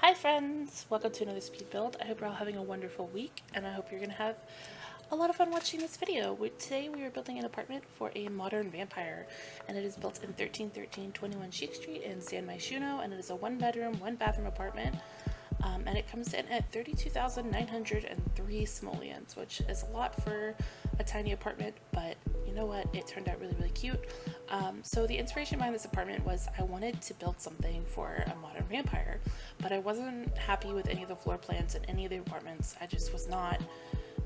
Hi friends! Welcome to another speed build. I hope you're all having a wonderful week, and I hope you're going to have a lot of fun watching this video. Today we are building an apartment for a modern vampire, and it is built in 1313 21 Chic Street in San Myshuno, and it is a 1-bedroom, 1-bathroom apartment. And it comes in at 32,903 simoleons, which is a lot for a tiny apartment, but you know what? It turned out really, really cute. So the inspiration behind this apartment was I wanted to build something for a modern vampire, but I wasn't happy with any of the floor plans in any of the apartments. I just was not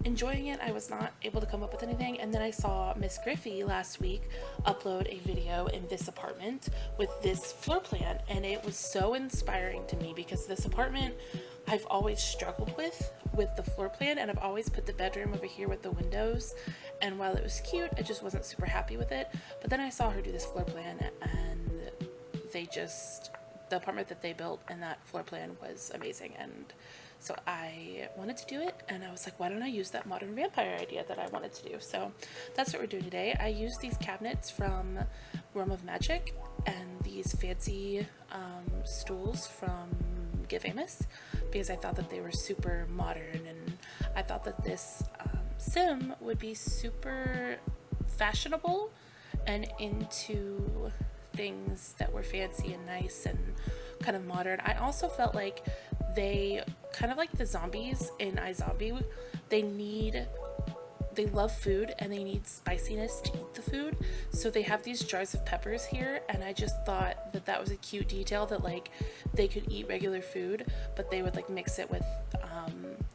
enjoying it. I was not able to come up with anything, and then I saw Miss Griffey last week upload a video in this apartment with this floor plan, and it was so inspiring to me because this apartment I've always struggled with the floor plan, and I've always put the bedroom over here with the windows, and while it was cute, I just wasn't super happy with it. But then I saw her do this floor plan, and the apartment that they built in that floor plan was amazing, and so I wanted to do it, and I was like, why don't I use that modern vampire idea that I wanted to do? So that's what we're doing today. I used these cabinets from Realm of Magic and these fancy stools from Get Famous because I thought that they were super modern, and I thought that this sim would be super fashionable and into things that were fancy and nice and kind of modern. I also felt like they kind of like the zombies in iZombie, they love food and they need spiciness to eat the food, so they have these jars of peppers here, and I just thought that that was a cute detail that like they could eat regular food, but they would like mix it with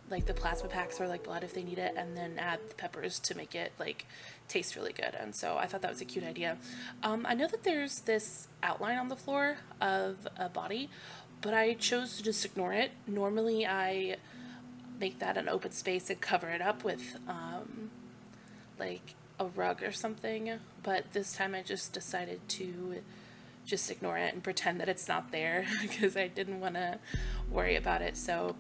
like the plasma packs or like blood if they need it, and then add the peppers to make it like taste really good. And so I thought that was a cute idea. I know that there's this outline on the floor of a body, but I chose to just ignore it. Normally I make that an open space and cover it up with like a rug or something, but this time I just decided to just ignore it and pretend that it's not there because I didn't want to worry about it. So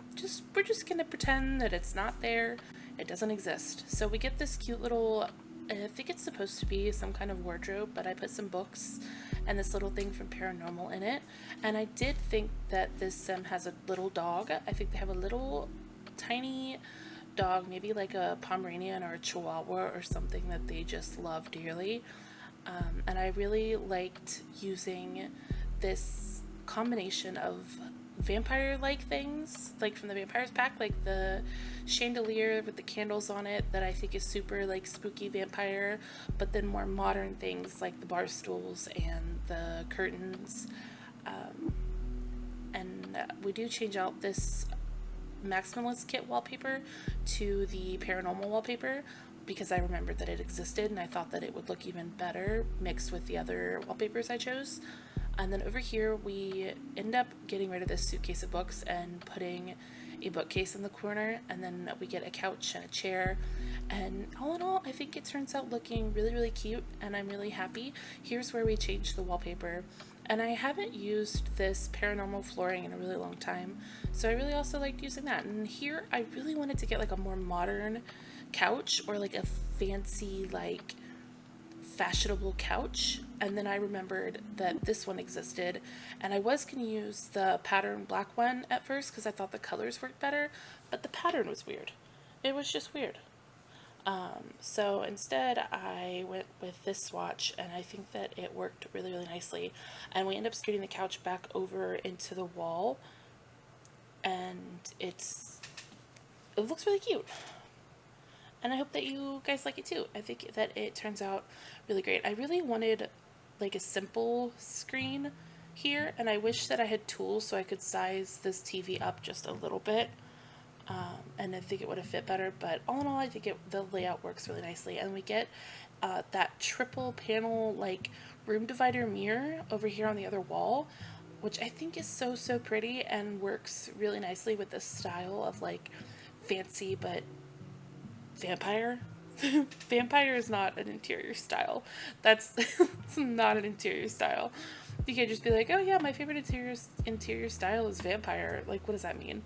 we're just gonna pretend that it's not there, it doesn't exist. So we get this cute little, I think it's supposed to be some kind of wardrobe, but I put some books and this little thing from Paranormal in it, and I did think that this sim has a little dog. I think they have a little tiny dog, maybe like a Pomeranian or a Chihuahua or something that they just love dearly. And I really liked using this combination of vampire-like things, like from the Vampires pack, like the chandelier with the candles on it that I think is super like spooky vampire, but then more modern things like the bar stools and the curtains. And we do change out this Maximalist Kit wallpaper to the Paranormal wallpaper because I remembered that it existed, and I thought that it would look even better mixed with the other wallpapers I chose. And then over here we end up getting rid of this suitcase of books and putting a bookcase in the corner, and then we get a couch and a chair, and all in all I think it turns out looking really, really cute, and I'm really happy. Here's where we changed the wallpaper, and I haven't used this Paranormal flooring in a really long time, so I really also liked using that. And here I really wanted to get like a more modern couch or like a fancy like fashionable couch, and then I remembered that this one existed, and I was going to use the pattern black one at first because I thought the colors worked better, but the pattern was weird. It was just weird. So instead I went with this swatch, and I think that it worked really, really nicely, and we end up scooting the couch back over into the wall, and it looks really cute. And I hope that you guys like it too. I think that it turns out really great. I really wanted like a simple screen here, and I wish that I had tools so I could size this TV up just a little bit, and I think it would have fit better. But all in all, I think the layout works really nicely. And we get that triple panel like room divider mirror over here on the other wall, which I think is so, so pretty and works really nicely with this style of like fancy but vampire. Vampire is not an interior style. That's it's not an interior style. You can't just be like, oh yeah, my favorite interior style is vampire. Like, what does that mean?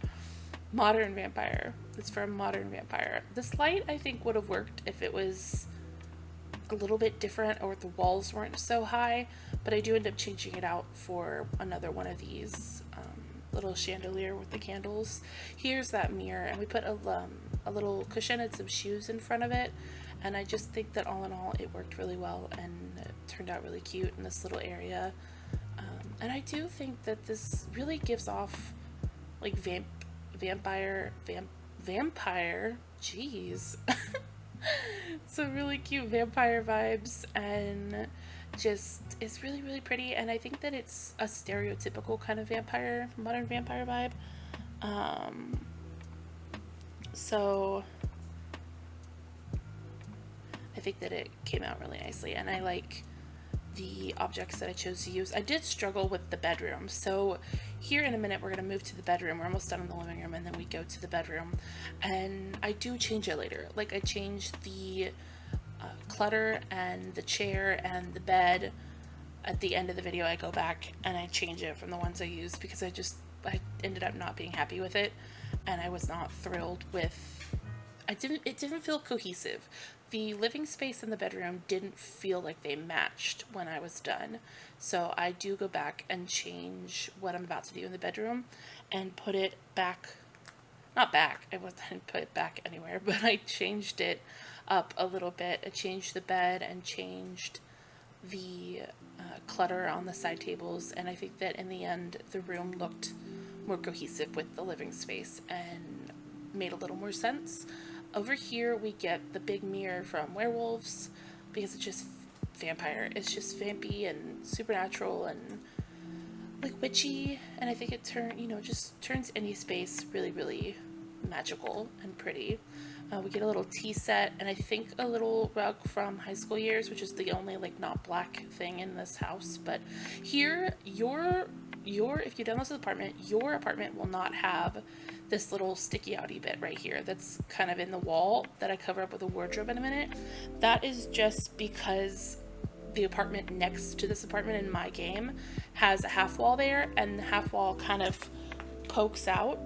Modern vampire. It's for a modern vampire. This light I think would have worked if it was a little bit different or if the walls weren't so high, but I do end up changing it out for another one of these little chandelier with the candles. Here's that mirror, and we put a little cushion and some shoes in front of it, and I just think that all in all it worked really well, and it turned out really cute in this little area. And I do think that this really gives off like vampire, jeez. So really cute vampire vibes, and just is really, really pretty. And I think that it's a stereotypical kind of vampire, modern vampire vibe. So I think that it came out really nicely, and I like the objects that I chose to use. I did struggle with the bedroom, so here in a minute we're going to move to the bedroom. We're almost done in the living room, and then we go to the bedroom, and I do change it later. Like, I changed the clutter and the chair and the bed. At the end of the video I go back and I change it from the ones I used, because I ended up not being happy with it, and I was not thrilled with it didn't feel cohesive. The living space and the bedroom didn't feel like they matched when I was done. So I do go back and change what I'm about to do in the bedroom and put it back, not back, I didn't put it back anywhere, but I changed it up a little bit. I changed the bed and changed the clutter on the side tables, and I think that in the end the room looked more cohesive with the living space and made a little more sense. Over here we get the big mirror from Werewolves, because it's just vampire. It's just vampy and supernatural and like witchy, and I think it just turns any space really, really magical and pretty. We get a little tea set, and I think a little rug from high school years, which is the only like not black thing in this house. But here, if you download the apartment, your apartment will not have this little sticky outy bit right here that's kind of in the wall that I cover up with a wardrobe in a minute. That is just because the apartment next to this apartment in my game has a half wall there, and the half wall kind of pokes out,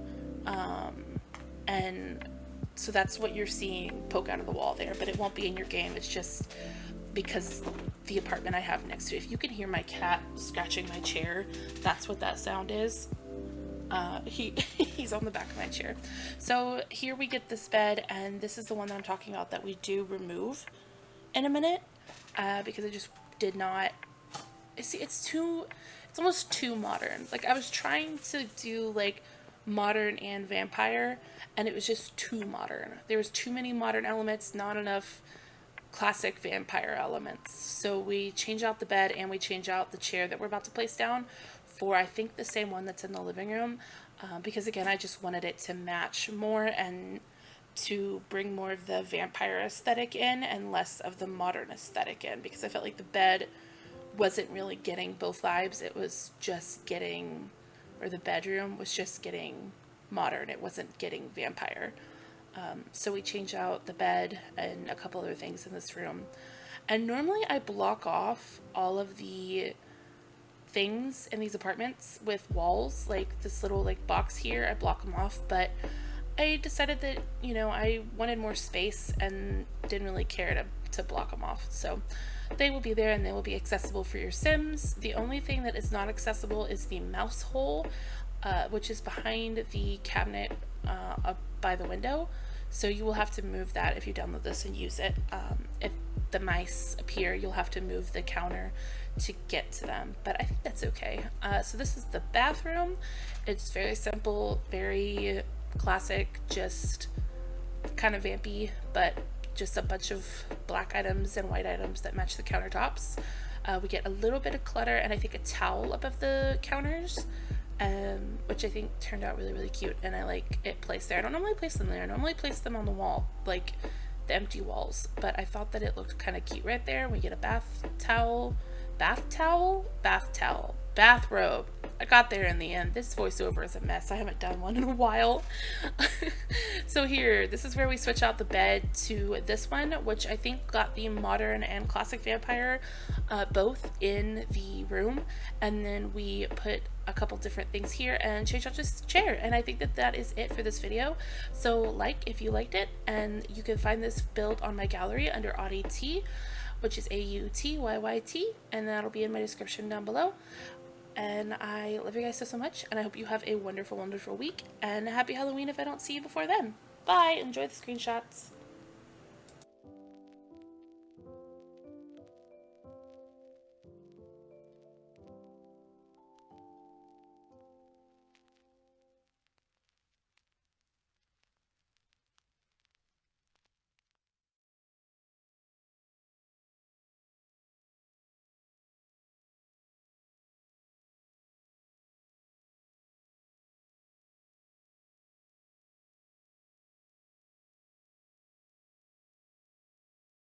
and so that's what you're seeing poke out of the wall there, but it won't be in your game. It's just because the apartment I have next to it. If you can hear my cat scratching my chair, that's what that sound is. He's on the back of my chair. So here we get this bed, and this is the one that I'm talking about that we do remove in a minute, because I just did not see, it's almost too modern. Like, I was trying to do like modern and vampire, and it was just too modern. There was too many modern elements, not enough classic vampire elements. So we change out the bed, and we change out the chair that we're about to place down for, I think, the same one that's in the living room, because again, I just wanted it to match more and to bring more of the vampire aesthetic in and less of the modern aesthetic in, because I felt like the bed wasn't really getting both vibes. It was just getting, or the bedroom was just getting modern. It wasn't getting vampire. So we change out the bed and a couple other things in this room. And normally I block off all of the things in these apartments with walls, like this little like box here, I block them off, but I decided that, I wanted more space and didn't really care to block them off. So they will be there, and they will be accessible for your Sims. The only thing that is not accessible is the mouse hole, which is behind the cabinet up by the window. So you will have to move that if you download this and use it. If the mice appear, you'll have to move the counter to get to them, but I think that's okay. So this is the bathroom. It's very simple, very classic, just kind of vampy, but just a bunch of black items and white items that match the countertops. We get a little bit of clutter, and I think a towel above the counters, which I think turned out really, really cute, and I like it placed there. I don't normally place them there. I normally place them on the wall, like the empty walls, but I thought that it looked kind of cute right there. We get a bathrobe. I got there in the end. This voiceover is a mess. I haven't done one in a while. So here, this is where we switch out the bed to this one, which I think got the modern and classic vampire both in the room, and then we put a couple different things here and change out just chair. And I think that that is it for this video. So like if you liked it, and you can find this build on my gallery under autyyt, which is autyyt, and that'll be in my description down below. And I love you guys so much, and I hope you have a wonderful, wonderful week, and happy Halloween if I don't see you before then. Bye! Enjoy the screenshots.